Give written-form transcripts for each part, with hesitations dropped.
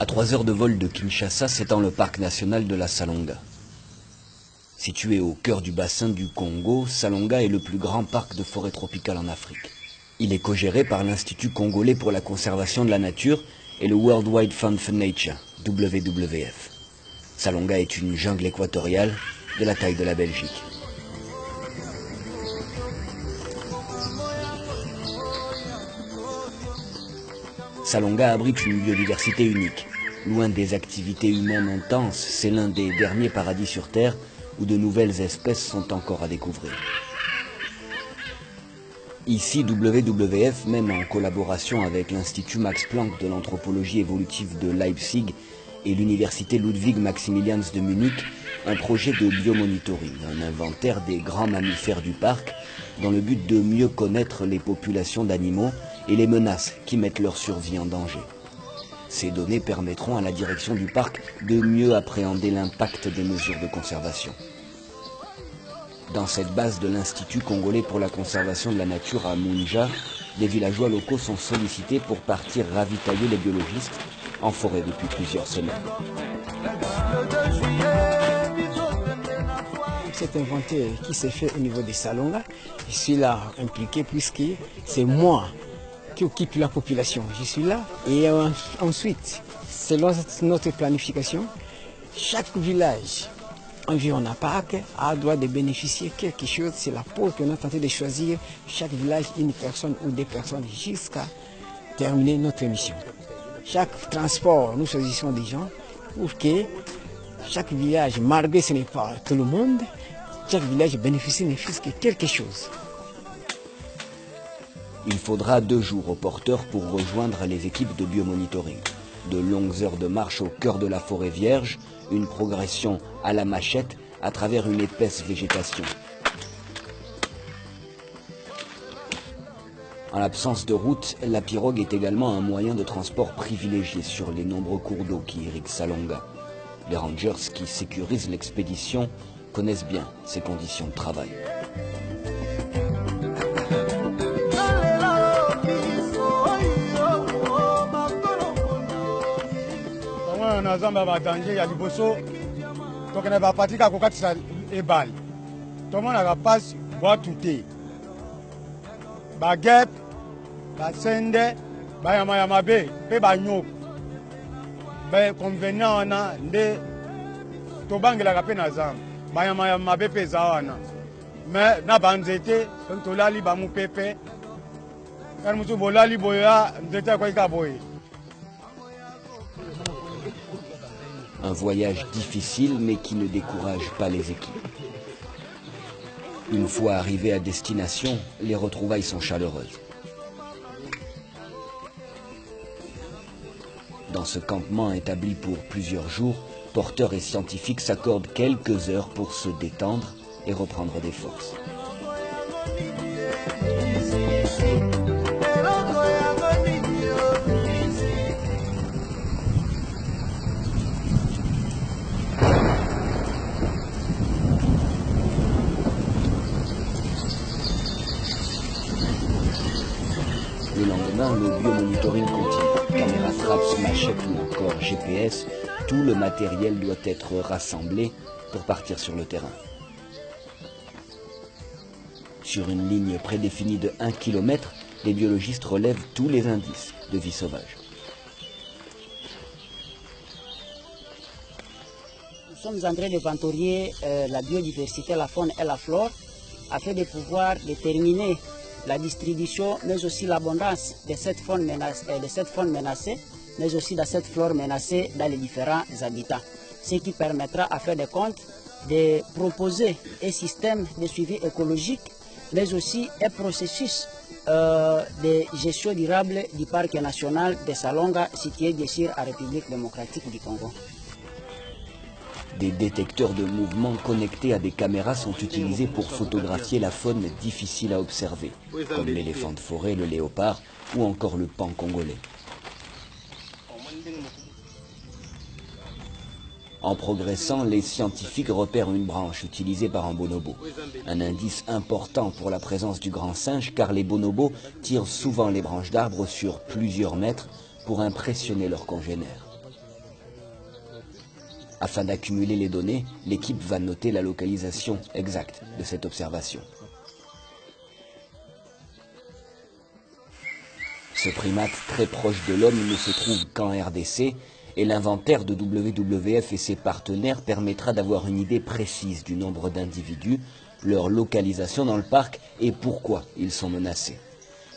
À 3 heures de vol de Kinshasa s'étend le parc national de la Salonga. Situé au cœur du bassin du Congo, Salonga est le plus grand parc de forêt tropicale en Afrique. Il est co-géré par l'Institut congolais pour la conservation de la nature et le World Wide Fund for Nature, WWF. Salonga est une jungle équatoriale de la taille de la Belgique. Salonga abrite une biodiversité unique. Loin des activités humaines intenses, c'est l'un des derniers paradis sur Terre où de nouvelles espèces sont encore à découvrir. Ici, WWF mène en collaboration avec l'Institut Max Planck de l'anthropologie évolutive de Leipzig et l'Université Ludwig Maximilians de Munich un projet de biomonitoring, un inventaire des grands mammifères du parc dans le but de mieux connaître les populations d'animaux et les menaces qui mettent leur survie en danger. Ces données permettront à la direction du parc de mieux appréhender l'impact des mesures de conservation. Dans cette base de l'Institut congolais pour la conservation de la nature à Munja, des villageois locaux sont sollicités pour partir ravitailler les biologistes en forêt depuis plusieurs semaines. Cet inventaire qui s'est fait au niveau des Salonga, je suis là impliqué puisque c'est moi qui occupe la population. Je suis là et ensuite, selon notre planification, chaque village environ un parc a droit de bénéficier de quelque chose. C'est la pause qu'on a tenté de choisir chaque village, une personne ou deux personnes jusqu'à terminer notre mission. Chaque transport, nous choisissons des gens pour que chaque village, malgré ce n'est pas tout le monde, chaque village bénéficie ne fût-ce que quelque chose. Il faudra 2 jours aux porteurs pour rejoindre les équipes de biomonitoring. De longues heures de marche au cœur de la forêt vierge, une progression à la machette à travers une épaisse végétation. En l'absence de route, la pirogue est également un moyen de transport privilégié sur les nombreux cours d'eau qui irriguent Salonga. Les rangers qui sécurisent l'expédition connaissent bien ces conditions de travail. Un voyage difficile mais qui ne décourage pas les équipes. Une fois arrivés à destination, les retrouvailles sont chaleureuses. Dans ce campement établi pour plusieurs jours, porteurs et scientifiques s'accordent quelques heures pour se détendre et reprendre des forces. Le lendemain, le biomonitoring continue. Caméra traps, machette ou encore GPS, tout le matériel doit être rassemblé pour partir sur le terrain. Sur une ligne prédéfinie de 1 km, les biologistes relèvent tous les indices de vie sauvage. Nous sommes en train d'inventorier la biodiversité, la faune et la flore, afin de pouvoir déterminer la distribution, mais aussi l'abondance de cette faune menacée, mais aussi de cette flore menacée dans les différents habitats. Ce qui permettra, à faire des comptes, de proposer un système de suivi écologique, mais aussi un processus de gestion durable du parc national de Salonga, situé bien sûr en République démocratique du Congo. Des détecteurs de mouvement connectés à des caméras sont utilisés pour photographier la faune difficile à observer, comme l'éléphant de forêt, le léopard ou encore le pan congolais. En progressant, les scientifiques repèrent une branche utilisée par un bonobo. Un indice important pour la présence du grand singe car les bonobos tirent souvent les branches d'arbres sur plusieurs mètres pour impressionner leurs congénères. Afin d'accumuler les données, l'équipe va noter la localisation exacte de cette observation. Ce primate très proche de l'homme ne se trouve qu'en RDC et l'inventaire de WWF et ses partenaires permettra d'avoir une idée précise du nombre d'individus, leur localisation dans le parc et pourquoi ils sont menacés.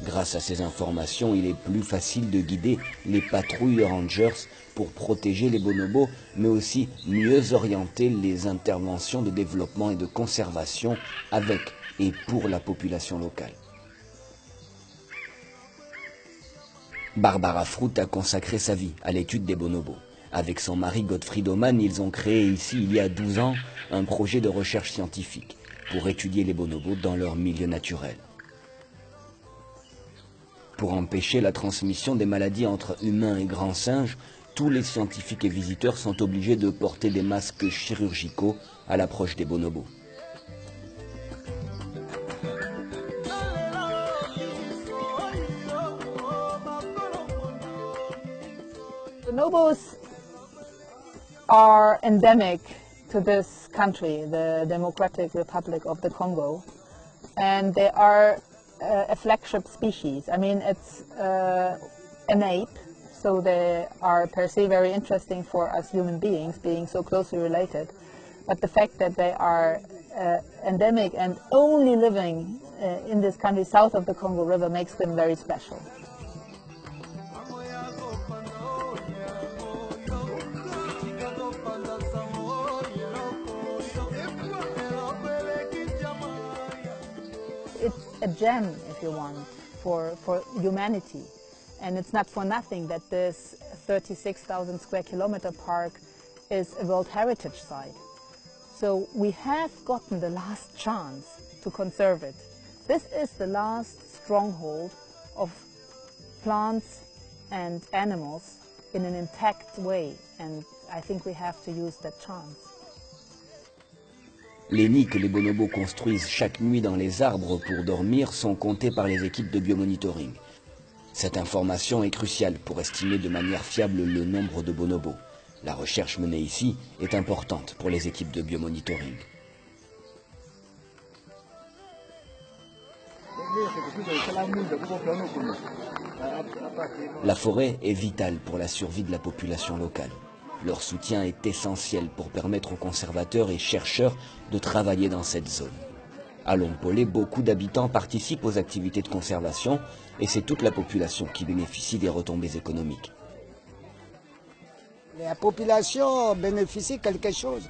Grâce à ces informations, il est plus facile de guider les patrouilles rangers pour protéger les bonobos, mais aussi mieux orienter les interventions de développement et de conservation avec et pour la population locale. Barbara Fruit a consacré sa vie à l'étude des bonobos. Avec son mari Gottfried Oman, ils ont créé ici, il y a 12 ans, un projet de recherche scientifique pour étudier les bonobos dans leur milieu naturel. Pour empêcher la transmission des maladies entre humains et grands singes, tous les scientifiques et visiteurs sont obligés de porter des masques chirurgicaux à l'approche des bonobos. Bonobos are endemic to this country, the Democratic Republic of the Congo, and they are a flagship species. I mean, it's an ape, so they are per se very interesting for us human beings, being so closely related. But the fact that they are endemic and only living in this country south of the Congo River makes them very special. It's a gem, if you want, for humanity. And it's not for nothing that this 36,000 square kilometer park is a World Heritage Site. So we have gotten the last chance to conserve it. This is the last stronghold of plants and animals in an intact way, and I think we have to use that chance. Les nids que les bonobos construisent chaque nuit dans les arbres pour dormir sont comptés par les équipes de biomonitoring. Cette information est cruciale pour estimer de manière fiable le nombre de bonobos. La recherche menée ici est importante pour les équipes de biomonitoring. La forêt est vitale pour la survie de la population locale. Leur soutien est essentiel pour permettre aux conservateurs et chercheurs de travailler dans cette zone. À Longpolé, beaucoup d'habitants participent aux activités de conservation et c'est toute la population qui bénéficie des retombées économiques. La population bénéficie quelque chose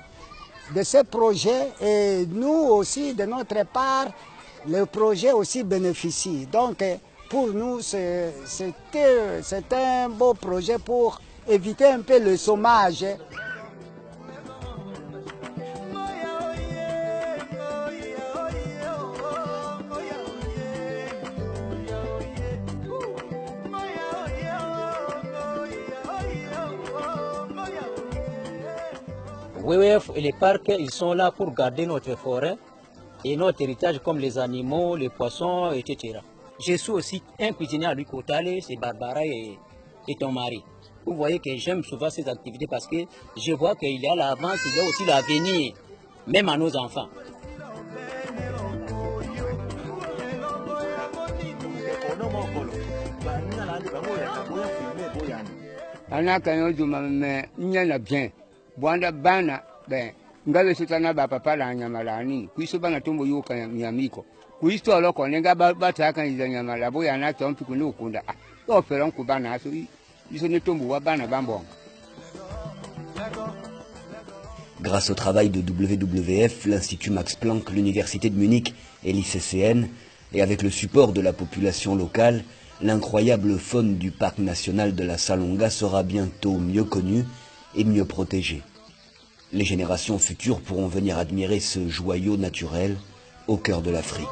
de ce projet et nous aussi, de notre part, le projet aussi bénéficie. Donc pour nous, c'est un beau projet pour éviter un peu le chômage. WWF et les parcs, ils sont là pour garder notre forêt et notre héritage comme les animaux, les poissons, etc. Je suis aussi un cuisinier à Lucotale, c'est Barbara et ton mari. Vous voyez que j'aime souvent ces activités parce que je vois qu'il y a l'avance, il y a aussi l'avenir, même à nos enfants. Bwanda bana ben ngabe sitana ba papa la nyama la nini kuiso bana tombo yuka nyamiko kuisto aloko nenga bataka iza nyama la boya na tompi kunu kunda to feron ku bana so iso ne tombo wa bana bambonga. Grâce au travail de WWF, l'Institut Max Planck, l'Université de Munich et l'ICCN, et avec le support de la population locale, l'incroyable faune du parc national de la Salonga sera bientôt mieux connue et mieux protégée. Les générations futures pourront venir admirer ce joyau naturel au cœur de l'Afrique.